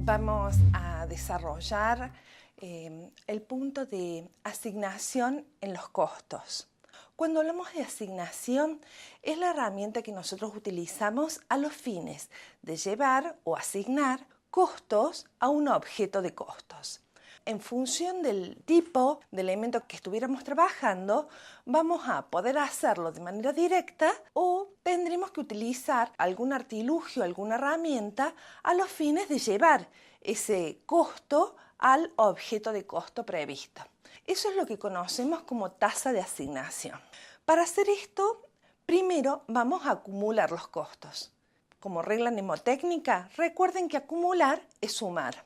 vamos a desarrollar el punto de asignación en los costos. Cuando hablamos de asignación, es la herramienta que nosotros utilizamos a los fines de llevar o asignar costos a un objeto de costos. En función del tipo de elemento que estuviéramos trabajando, vamos a poder hacerlo de manera directa o tendremos que utilizar algún artilugio, alguna herramienta a los fines de llevar ese costo al objeto de costo previsto. Eso es lo que conocemos como tasa de asignación. Para hacer esto, primero vamos a acumular los costos. Como regla mnemotécnica, recuerden que acumular es sumar.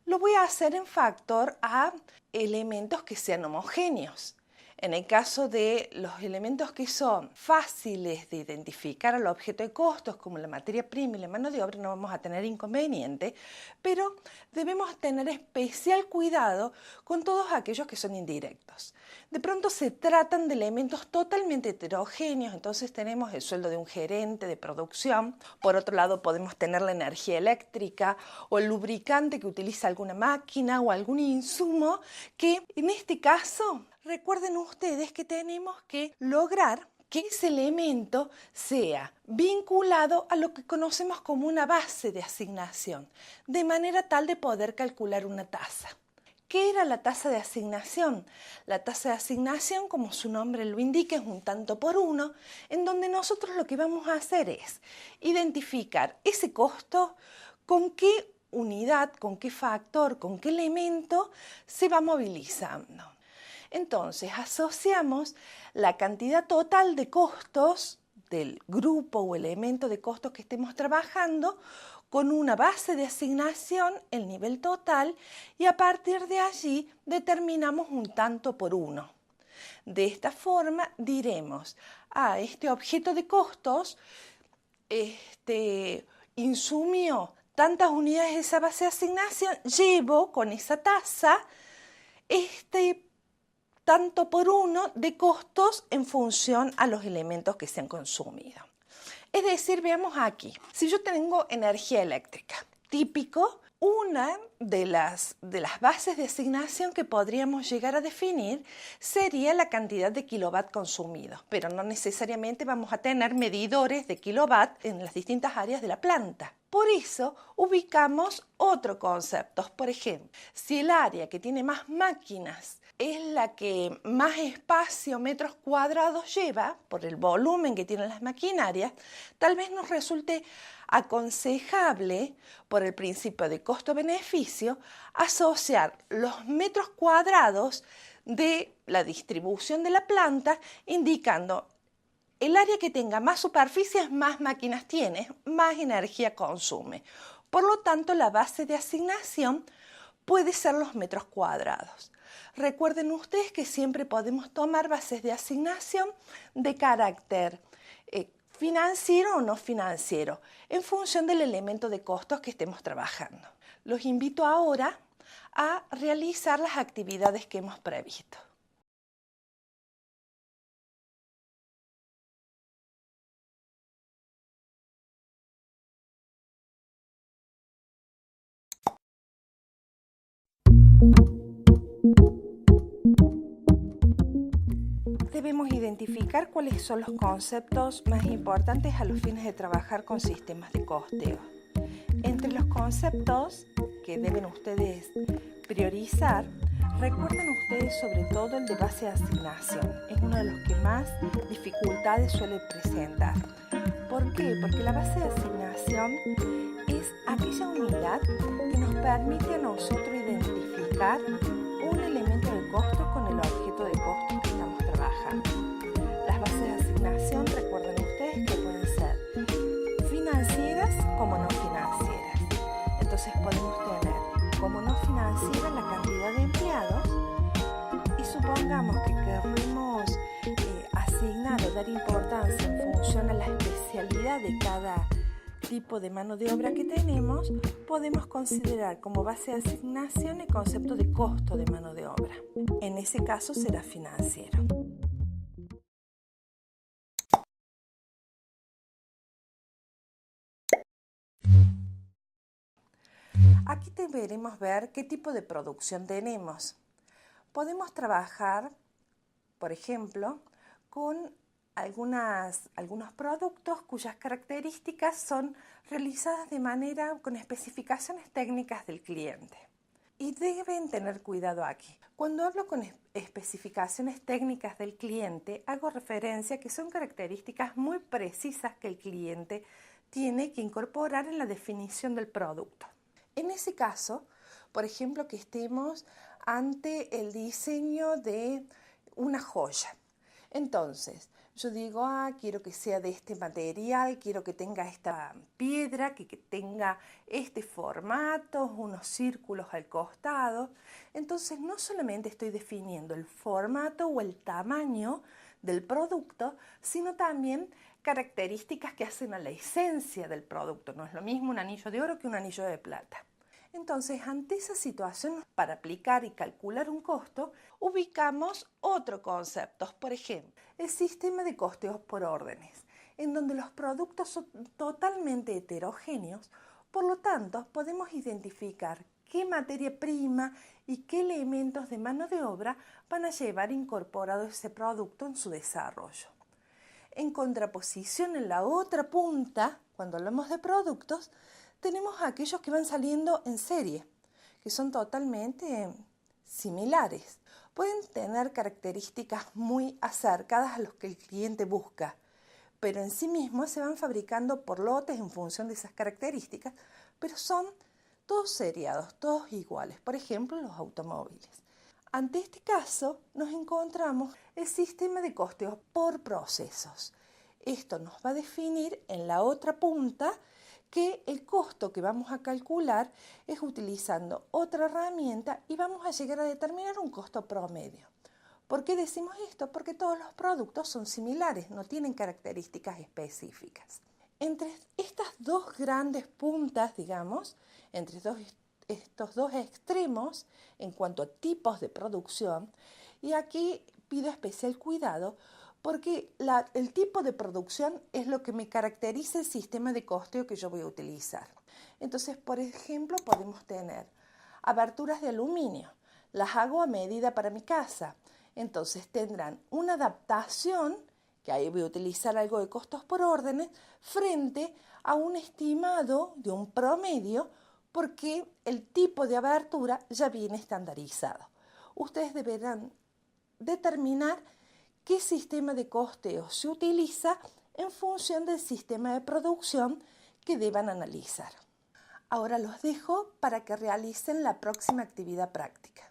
Lo voy a hacer en factor a elementos que sean homogéneos. En el caso de los elementos que son fáciles de identificar al objeto de costos, como la materia prima y la mano de obra, no vamos a tener inconveniente, pero debemos tener especial cuidado con todos aquellos que son indirectos. De pronto se tratan de elementos totalmente heterogéneos, entonces tenemos el sueldo de un gerente de producción, por otro lado podemos tener la energía eléctrica o el lubricante que utiliza alguna máquina o algún insumo que en este caso, recuerden ustedes que tenemos que lograr que ese elemento sea vinculado a lo que conocemos como una base de asignación, de manera tal de poder calcular una tasa. ¿Qué era la tasa de asignación? La tasa de asignación, como su nombre lo indica, es un tanto por uno, en donde nosotros lo que vamos a hacer es identificar ese costo con qué unidad, con qué factor, con qué elemento se va movilizando. Entonces, asociamos la cantidad total de costos del grupo o elemento de costos que estemos trabajando con una base de asignación, el nivel total, y a partir de allí determinamos un tanto por uno. De esta forma diremos, este objeto de costos insumió tantas unidades de esa base de asignación, llevo con esa tasa tanto por uno de costos en función a los elementos que se han consumido. Es decir, veamos aquí, si yo tengo energía eléctrica, típico, una de las bases de asignación que podríamos llegar a definir sería la cantidad de kilowatt consumidos, pero no necesariamente vamos a tener medidores de kilowatt en las distintas áreas de la planta. Por eso ubicamos otros conceptos. Por ejemplo, si el área que tiene más máquinas es la que más espacio, metros cuadrados lleva, por el volumen que tienen las maquinarias, tal vez nos resulte aconsejable, por el principio de costo-beneficio, asociar los metros cuadrados de la distribución de la planta, indicando el área que tenga más superficies, más máquinas tiene, más energía consume. Por lo tanto, la base de asignación puede ser los metros cuadrados. Recuerden ustedes que siempre podemos tomar bases de asignación de carácter financiero o no financiero, en función del elemento de costos que estemos trabajando. Los invito ahora a realizar las actividades que hemos previsto. Debemos identificar cuáles son los conceptos más importantes a los fines de trabajar con sistemas de costeo. Entre los conceptos que deben ustedes priorizar, recuerden ustedes sobre todo el de base de asignación. Es uno de los que más dificultades suele presentar. ¿Por qué? Porque la base de asignación es aquella unidad que nos permite a nosotros identificar un elemento de costo con el objeto de costo que estamos trabajando. Las bases de asignación, recuerden ustedes que pueden ser financieras como no financieras. Entonces podemos tener como no financiera la cantidad de empleados y supongamos que queremos asignar o dar importancia en función a la especialidad de cada tipo de mano de obra que tenemos, podemos considerar como base de asignación el concepto de costo de mano de obra. En ese caso será financiero. Aquí deberemos ver qué tipo de producción tenemos. Podemos trabajar, por ejemplo, con algunos productos cuyas características son realizadas con especificaciones técnicas del cliente. Y deben tener cuidado aquí. Cuando hablo con especificaciones técnicas del cliente, hago referencia a que son características muy precisas que el cliente tiene que incorporar en la definición del producto. En ese caso, por ejemplo, que estemos ante el diseño de una joya. Entonces, yo digo, quiero que sea de este material, quiero que tenga esta piedra, que tenga este formato, unos círculos al costado. Entonces, no solamente estoy definiendo el formato o el tamaño del producto, sino también características que hacen a la esencia del producto. No es lo mismo un anillo de oro que un anillo de plata. Entonces, ante esa situación, para aplicar y calcular un costo, ubicamos otro concepto. Por ejemplo, el sistema de costeos por órdenes, en donde los productos son totalmente heterogéneos, por lo tanto, podemos identificar qué materia prima y qué elementos de mano de obra van a llevar incorporado ese producto en su desarrollo. En contraposición, en la otra punta, cuando hablamos de productos, tenemos aquellos que van saliendo en serie, que son totalmente similares. Pueden tener características muy acercadas a los que el cliente busca, pero en sí mismos se van fabricando por lotes en función de esas características, pero son todos seriados, todos iguales. Por ejemplo, los automóviles. Ante este caso, nos encontramos el sistema de costeos por procesos. Esto nos va a definir en la otra punta que el costo que vamos a calcular es utilizando otra herramienta y vamos a llegar a determinar un costo promedio. ¿Por qué decimos esto? Porque todos los productos son similares, no tienen características específicas. Entre estas dos grandes puntas, digamos, entre estos dos extremos en cuanto a tipos de producción, y aquí pido especial cuidado porque el tipo de producción es lo que me caracteriza el sistema de costeo que yo voy a utilizar. Entonces, por ejemplo, podemos tener aberturas de aluminio. Las hago a medida para mi casa. Entonces, tendrán una adaptación, que ahí voy a utilizar algo de costos por órdenes, frente a un estimado de un promedio, porque el tipo de abertura ya viene estandarizado. Ustedes deberán determinar qué sistema de costeo se utiliza en función del sistema de producción que deban analizar. Ahora los dejo para que realicen la próxima actividad práctica.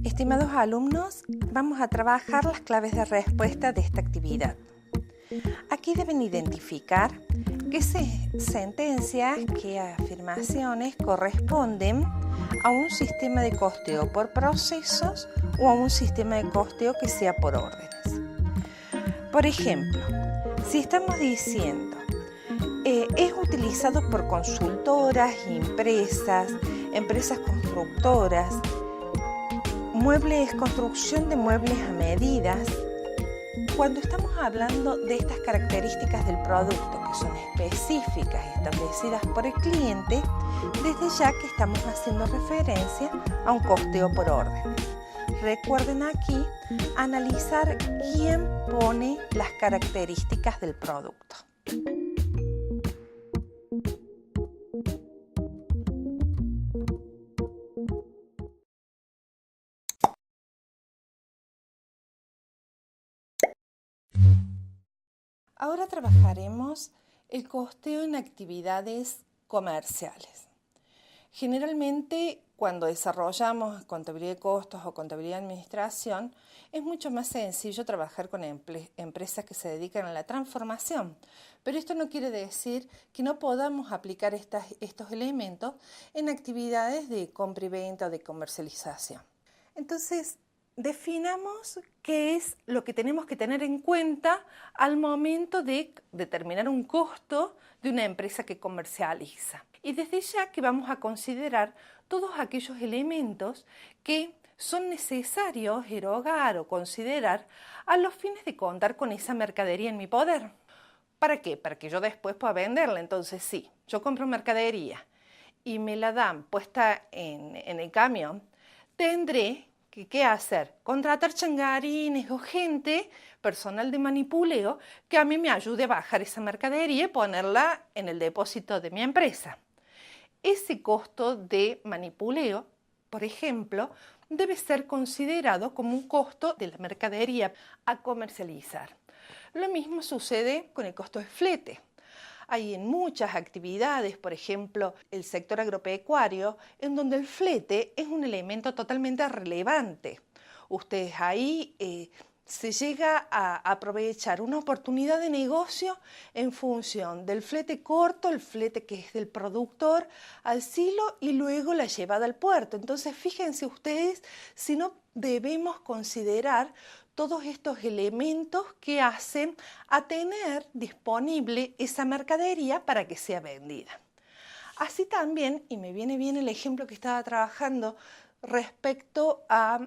Estimados alumnos, vamos a trabajar las claves de respuesta de esta actividad. Aquí deben identificar qué sentencias, qué afirmaciones corresponden a un sistema de costeo por procesos o a un sistema de costeo que sea por órdenes. Por ejemplo, si estamos diciendo es utilizado por consultoras, empresas constructoras, construcción de muebles a medidas. Cuando estamos hablando de estas características del producto que son específicas y establecidas por el cliente, desde ya que estamos haciendo referencia a un costeo por órdenes. Recuerden aquí analizar quién pone las características del producto. Ahora trabajaremos el costeo en actividades comerciales. Generalmente, cuando desarrollamos contabilidad de costos o contabilidad de administración, es mucho más sencillo trabajar con empresas que se dedican a la transformación. Pero esto no quiere decir que no podamos aplicar estos elementos en actividades de compra y venta o de comercialización. Entonces, definamos qué es lo que tenemos que tener en cuenta al momento de determinar un costo de una empresa que comercializa. Y desde ya que vamos a considerar todos aquellos elementos que son necesarios erogar o considerar a los fines de contar con esa mercadería en mi poder. ¿Para qué? Para que yo después pueda venderla. Entonces, sí, yo compro mercadería y me la dan puesta en el camión, tendré que, ¿qué hacer? Contratar changarines o gente, personal de manipuleo, que a mí me ayude a bajar esa mercadería y ponerla en el depósito de mi empresa. Ese costo de manipuleo, por ejemplo, debe ser considerado como un costo de la mercadería a comercializar. Lo mismo sucede con el costo de flete. Hay en muchas actividades, por ejemplo, el sector agropecuario, en donde el flete es un elemento totalmente relevante. Ustedes ahí se llega a aprovechar una oportunidad de negocio en función del flete corto, el flete que es del productor al silo y luego la llevada al puerto. Entonces, fíjense ustedes si no debemos considerar todos estos elementos que hacen a tener disponible esa mercadería para que sea vendida. Así también, y me viene bien el ejemplo que estaba trabajando respecto a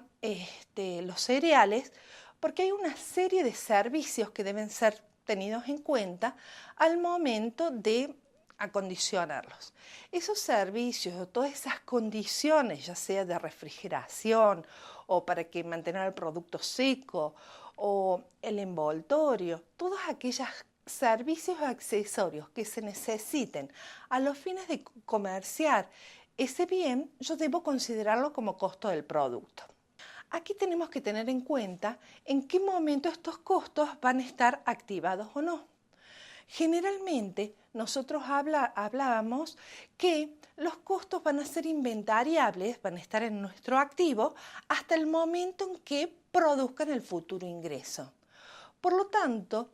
los cereales, porque hay una serie de servicios que deben ser tenidos en cuenta al momento de acondicionarlos. Esos servicios o todas esas condiciones, ya sea de refrigeración o para que mantener el producto seco o el envoltorio, todos aquellos servicios o accesorios que se necesiten a los fines de comerciar ese bien, yo debo considerarlo como costo del producto. Aquí tenemos que tener en cuenta en qué momento estos costos van a estar activados o no. Generalmente nosotros hablábamos que los costos van a ser inventariables, van a estar en nuestro activo hasta el momento en que produzcan el futuro ingreso. Por lo tanto,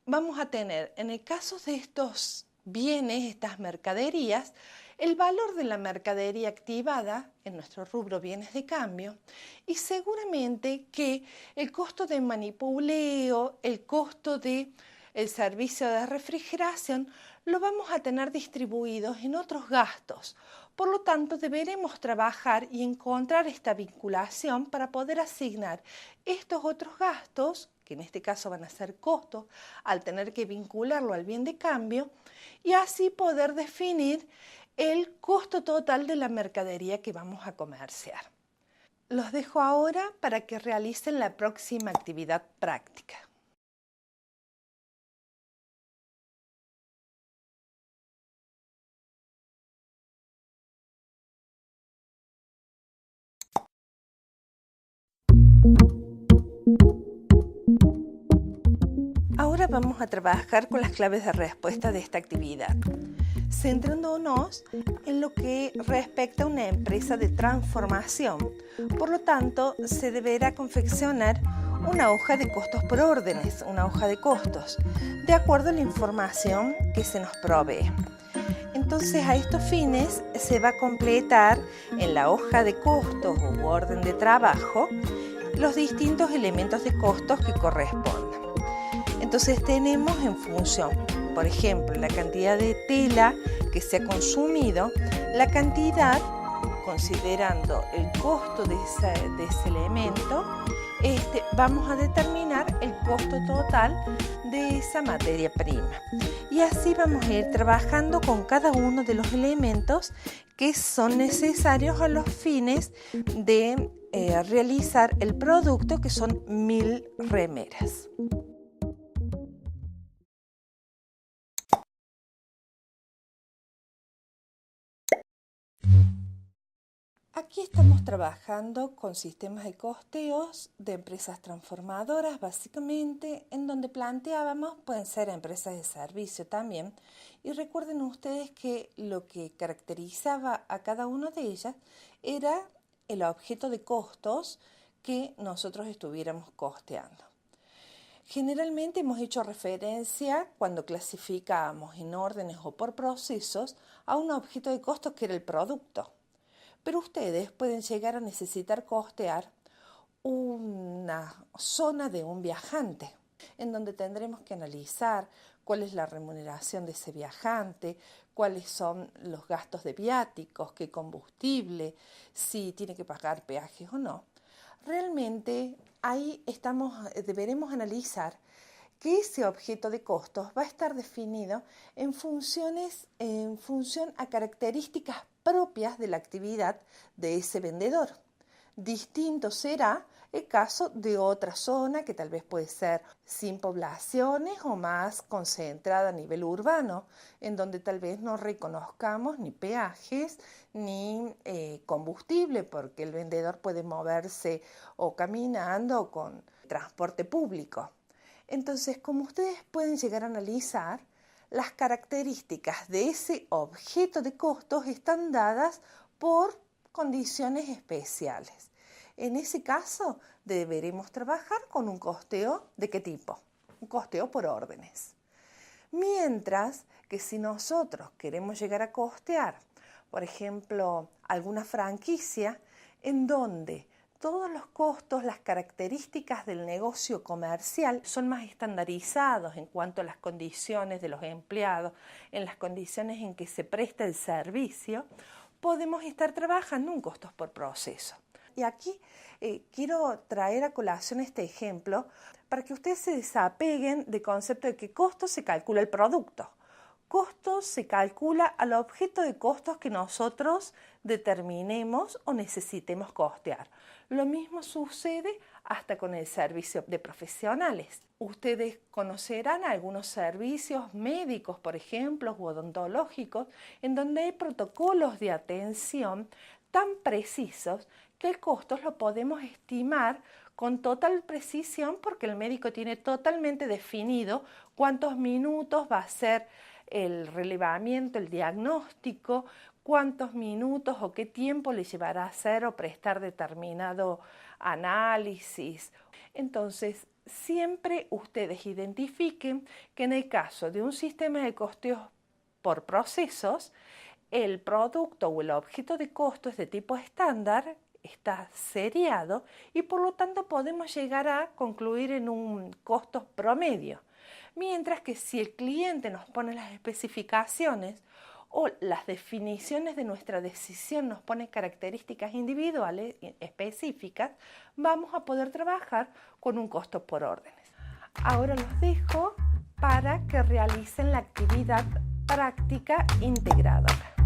vamos a tener, en el caso de estos bienes, estas mercaderías, el valor de la mercadería activada en nuestro rubro bienes de cambio y seguramente que el costo de manipuleo, el costo de el servicio de refrigeración, lo vamos a tener distribuidos en otros gastos. Por lo tanto, deberemos trabajar y encontrar esta vinculación para poder asignar estos otros gastos, que en este caso van a ser costos, al tener que vincularlo al bien de cambio, y así poder definir el costo total de la mercadería que vamos a comerciar. Los dejo ahora para que realicen la próxima actividad práctica. Ahora vamos a trabajar con las claves de respuesta de esta actividad, centrándonos en lo que respecta a una empresa de transformación. Por lo tanto, se deberá confeccionar una hoja de costos por órdenes, una hoja de costos, de acuerdo a la información que se nos provee. Entonces, a estos fines se va a completar en la hoja de costos u orden de trabajo los distintos elementos de costos que correspondan. Entonces tenemos en función, por ejemplo, la cantidad de tela que se ha consumido, la cantidad, considerando el costo de ese elemento, vamos a determinar el costo total de esa materia prima. Y así vamos a ir trabajando con cada uno de los elementos que son necesarios a los fines de realizar el producto, que son 1000 remeras. Aquí estamos trabajando con sistemas de costeos de empresas transformadoras, básicamente, en donde planteábamos, pueden ser empresas de servicio también, y recuerden ustedes que lo que caracterizaba a cada una de ellas era el objeto de costos que nosotros estuviéramos costeando. Generalmente hemos hecho referencia, cuando clasificábamos en órdenes o por procesos, a un objeto de costos que era el producto. Pero ustedes pueden llegar a necesitar costear una zona de un viajante, en donde tendremos que analizar cuál es la remuneración de ese viajante, cuáles son los gastos de viáticos, qué combustible, si tiene que pagar peajes o no. Realmente ahí deberemos analizar que ese objeto de costos va a estar definido en función a características propias de la actividad de ese vendedor. Distinto será el caso de otra zona que tal vez puede ser sin poblaciones o más concentrada a nivel urbano, en donde tal vez no reconozcamos ni peajes ni combustible, porque el vendedor puede moverse o caminando o con transporte público. Entonces, como ustedes pueden llegar a analizar, las características de ese objeto de costos están dadas por condiciones especiales. En ese caso, deberemos trabajar con un costeo ¿de qué tipo? Un costeo por órdenes. Mientras que si nosotros queremos llegar a costear, por ejemplo, alguna franquicia en donde todos los costos, las características del negocio comercial son más estandarizados en cuanto a las condiciones de los empleados, en las condiciones en que se presta el servicio, podemos estar trabajando en costos por proceso. Y aquí quiero traer a colación este ejemplo para que ustedes se desapeguen del concepto de que costo se calcula el producto. Costo se calcula al objeto de costos que nosotros determinemos o necesitemos costear. Lo mismo sucede hasta con el servicio de profesionales. Ustedes conocerán algunos servicios médicos, por ejemplo, u odontológicos, en donde hay protocolos de atención tan precisos que el costo lo podemos estimar con total precisión porque el médico tiene totalmente definido cuántos minutos va a ser el relevamiento, el diagnóstico, cuántos minutos o qué tiempo le llevará a hacer o prestar determinado análisis. Entonces, siempre ustedes identifiquen que en el caso de un sistema de costeos por procesos, el producto o el objeto de costo es de tipo estándar, está seriado y por lo tanto podemos llegar a concluir en un costo promedio. Mientras que si el cliente nos pone las especificaciones o las definiciones de nuestra decisión nos pone características individuales específicas, vamos a poder trabajar con un costo por órdenes. Ahora los dejo para que realicen la actividad práctica integradora.